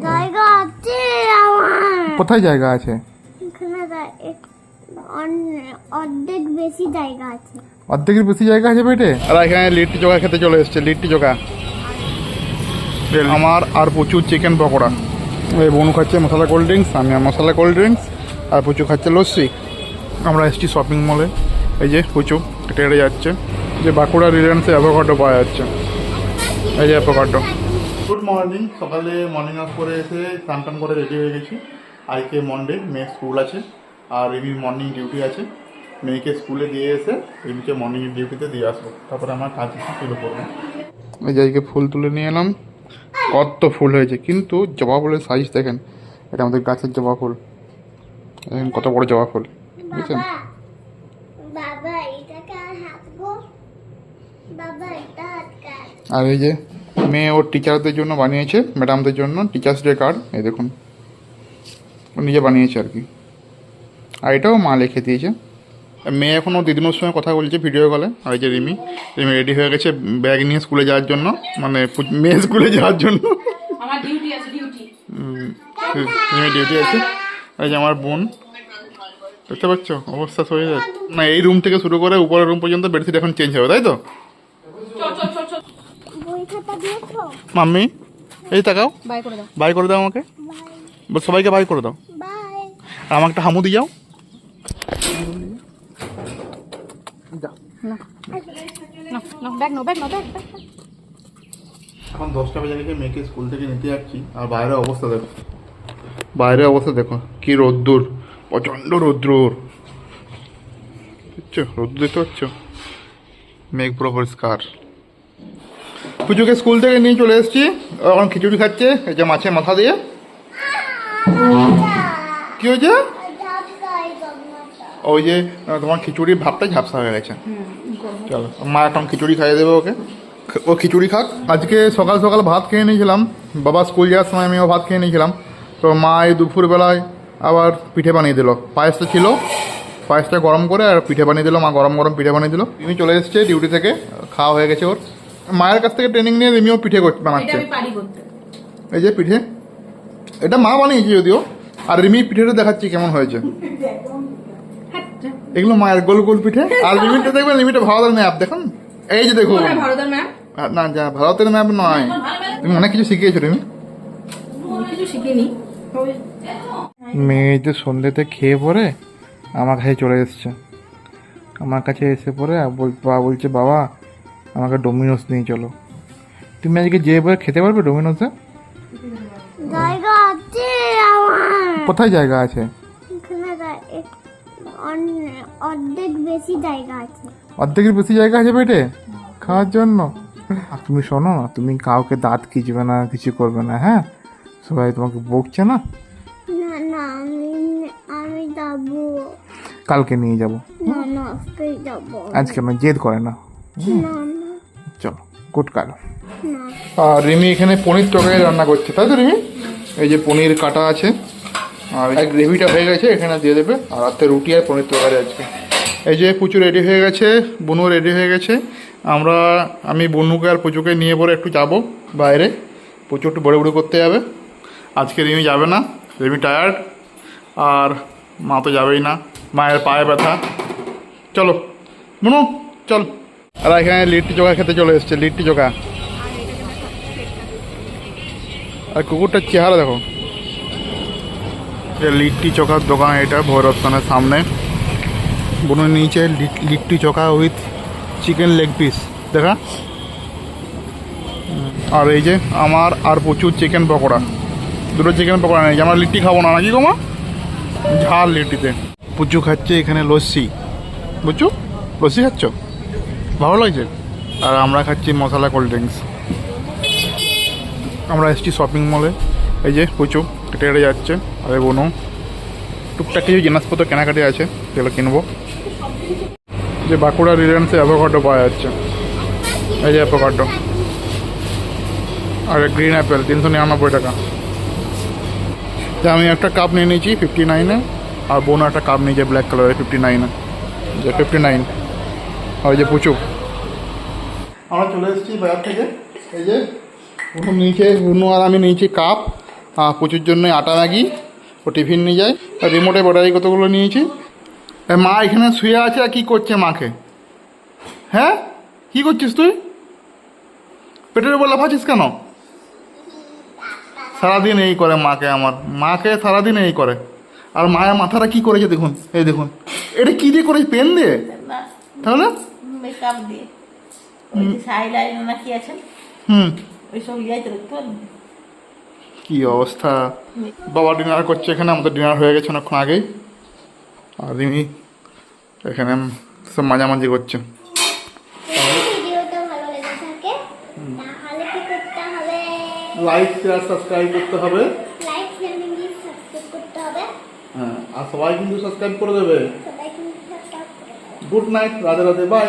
জায়গা আছে আমার। কোথায় জায়গা আছে? এখানে অর্ধেক বেশি জায়গা আছে। অর্ধেকের বেশি জায়গা আছে পেটে? আর এখানে লিট্টি চোখা খেতে চলে এসছে। লিট্টি চোখা আমার আর প্রচুর চিকেন পকোড়া। এই বনু খাচ্ছে মশলা কোল্ড ড্রিঙ্কস, আমি আর মশলা কোল্ড ড্রিঙ্কস, আর প্রচুর খাচ্ছে লস্যি। আমরা এসছি শপিং মলে। এই যে প্রচুর হেঁটে যাচ্ছে। যে বাঁকুড়া রিলায়েন্সে অ্যাভোকাডো পাওয়া যাচ্ছে। এই যে অ্যাভোকাডো। Good morning. সকালে মর্নিং ওয়াক করে এসে স্নান টান করে রেডি হয়ে গেছি। আজকে মন্ডে, মেয়ে স্কুল আছে আর রিমির মর্নিং ডিউটি আছে। মেয়েকে স্কুলে দিয়ে এসে রিমিকে মর্নিং ডিউটিতে দিয়ে আসবো, তারপরে আমার কাজ শুরু করবো। এই যে আজকে ফুল তুলে নিয়ে এলাম। কত ফুল হয়েছে, কিন্তু জবা ফুলের সাইজ দেখেন। এটা আমাদের গাছের জবা ফুল। দেখেন কত বড় জবা ফুল, বুঝছেন? আর এই যে মেয়ে ওর টিচারদের জন্য বানিয়েছে, ম্যাডামদের জন্য টিচার্স ডে কার্ড। এই দেখুন, ও নিজে বানিয়েছে আর কি। আর এটাও মা লিখে দিয়েছে। মেয়ে এখন ও দিদিমার সঙ্গে কথা বলছে ভিডিও কলে। আর এই যে রিমি রেডি হয়ে গেছে ব্যাগ নিয়ে স্কুলে যাওয়ার জন্য, মানে মেয়ে স্কুলে যাওয়ার জন্য। রিমি ডিউটি আছে। এই যে আমার বোন, দেখতে পাচ্ছ অবস্থা হয়ে যায় না। এই রুম থেকে শুরু করে উপরের রুম পর্যন্ত বেডশিট এখন চেঞ্জ হবে, তাই তো? মাম্মি এই তাকাও, বাই করে দাও আমাকে, সবাইকে বাই করে দাও। আর আমাকে একটা হামু দিয়ে যাও। এখন 10টা বেজে গেছে, মেয়েকে স্কুল থেকে নিতে যাচ্ছি। আর বাইরের অবস্থা দেখো, বাইরের অবস্থা দেখো কি রোদ্দুর, প্রচণ্ড রোদ্দুর। বুঝছো রোদ্দুর দেখতে পাচ্ছ? মেঘ পুরো পরিষ্কার। পুজোকে স্কুল থেকে নিয়ে চলে এসেছি। এখন খিচুড়ি খাচ্ছে, এই যে মাছের মাথা দিয়ে। কি হয়েছে? ওই যে তোমার খিচুড়ির ভাবটা ঝাপসা হয়ে গেছে। চলো মা এখন খিচুড়ি খাইয়ে দেবে ওকে, ও খিচুড়ি খাক। আজকে সকাল সকাল ভাত খেয়ে নিয়েছিলাম, বাবা স্কুল যাওয়ার সময় আমিও ভাত খেয়ে নিয়েছিলাম। তো মা এই দুপুরবেলায় আবার পিঠে বানিয়ে দিল। পায়েসটা ছিল, পায়েসটা গরম করে আর পিঠে বানিয়ে দিল। মা গরম গরম পিঠে বানিয়ে দিল। রিমি চলে এসছে ডিউটি থেকে, খাওয়া হয়ে গেছে ওর। মায়ের কাছ থেকে ট্রেনিং নিয়ে রিমিও পিঠে বানাচ্ছে। এই যে পিঠে, এটা মা বানিয়েছে যদিও। আর রিমি পিঠেটা দেখাচ্ছি কেমন হয়েছে। এগুলো মায়ের গোল গোল পিঠে। আর রিমিটা দেখবেন, রিমিটা ভারতের ম্যাপ দেখুন। এই যে দেখুন, না যা ভারতের ম্যাপ নয়, তুমি অনেক কিছু শিখিয়েছো রিমি। মেয়ে যে সন্ধ্যেতে খেয়ে পরে আমার কাছে চলে এসছে। আমার কাছে এসে পরে বাবা বলছে, বাবা আমাকে ডোমিনোস নিয়ে চলো। তুমি আজকে যে পরে খেতে পারবে ডোমিনোসে? জায়গা আছে আমার। কোথায় জায়গা আছে? অর্ধেক বেশি জায়গা আছে। অর্ধেকের বেশি জায়গা আছে পেটে খাওয়ার জন্য? আর তুমি শোনো না, তুমি কাউকে দাঁত খিচবে না, কিছু করবে না, হ্যাঁ? সবাই তোমাকে বকছে না। না না, আমি যাবো। কালকে নিয়ে যাবো। না না, আজকেই যাবো। আজকে আমার জেদ করে না। না না, চলো গুড কালো। না। আর রিমি এখানে পনির তরকারি রান্না করছে, তাই তো রিমি? এই যে পনির কাটা আছে আর গ্রেভিটা হয়ে গেছে, এখানে দিয়ে দেবে। আর রাতে রুটি আর পনির তরকারি আজকে। এই যে পুচু রেডি হয়ে গেছে, বুনু রেডি হয়ে গেছে। আমি বুনুকে আর পুচুকে নিয়ে পরে একটু যাবো বাইরে। পুচু একটু বড়ে বড়ে করতে যাবে। আজকে রিমি যাবে না, রিমি টায়ার্ড। আর মা তো যাবেই না, মায়ের পায়ে ব্যথা। চলো বুনু চল। আর এখানে লিট্টি চোখা খেতে চলে এসছে, লিট্টি চোখা। আর কুকুরটার চেহারা দেখো। লিট্টি চোখার দোকান এটা, ভৈরব স্থানের সামনে। বুনু নিচে litti chokha with chicken leg piece দেখা। আর এই যে আমার আর প্রচুর চিকেন পকোড়া, দুটো চিকেন পকোড়া নিয়েছি। আমরা লিট্টি খাবো না, নাকি গো মা? ঝাল লিট্টিতে। পুচু খাচ্ছে এখানে লস্যি। বুঝছো লস্যি খাচ্ছ, ভালো লাগছে? আর আমরা খাচ্ছি মশলা কোল্ড ড্রিঙ্কস। আমরা এসেছি শপিং মলে। এই যে পুচু হেঁটে হেঁটে যাচ্ছে। আরে বোনো টুকটাক কিছু জিনিসপত্র কেনাকাটি আছে, সেগুলো কিনবো। যে বাঁকুড়া রিলায়েন্সে অ্যাভোকাডো পাওয়া যাচ্ছে। এই যে অ্যাভোকাডো আর গ্রিন অ্যাপেল 399 টাকা। আমি একটা কাপ নিয়ে নিয়েছি 59-এ, আর বোনও একটা কাপ নিয়েছে ব্ল্যাক কালারের 59-এ, যে 59। আর এই যে পুচু। আমরা চলে এসেছি বাজার থেকে। এই যে বুনু নিয়েছে, বুনু আর আমি নিয়েছি কাপ, প্রচুর জন্য আটা ম্যাগি, ও টিফিন নিয়ে যায়। আর রিমোটে ব্যাটারি কতগুলো নিয়েছি। মা এখানে শুয়ে আছে আর কী করছে মাকে? হ্যাঁ, কী করছিস তুই? পেটের উপর লাফাচ্ছিস কেন? সারাদিন এই করে মাকে, আমার মাকে সারাদিন এই করে। আর মায়ের মাথাটা কি করেছে দেখুন, এই দেখুন, এটা কি দিয়ে করেছে? পেন দিয়ে? তাহলে মেকআপ দিয়ে ওই যে আইলাইনার না কি আছে ওইসব ইয়াইতে রাখতে পারবেন। কি অবস্থা। বাবা ডিনার করছে এখানে, আমাদের ডিনার হয়ে গেছে অনেকক্ষণ আগেই। আর রিমি এখানে সব মাঝামাঝি করছে। ভিডিওটা ভালো লেগে থাকে তাহলে কি করতে হবে? লাইক শেয়ার সাবস্ক্রাইব করতে হবে। লাইক শেয়ার সাবস্ক্রাইব করতে হবে। হ্যাঁ, আর সবাই কিন্তু সাবস্ক্রাইব করে দেবে। সবাই কিন্তু সাবস্ক্রাইব করে দেবে। Good night, Radhe Radhe, by.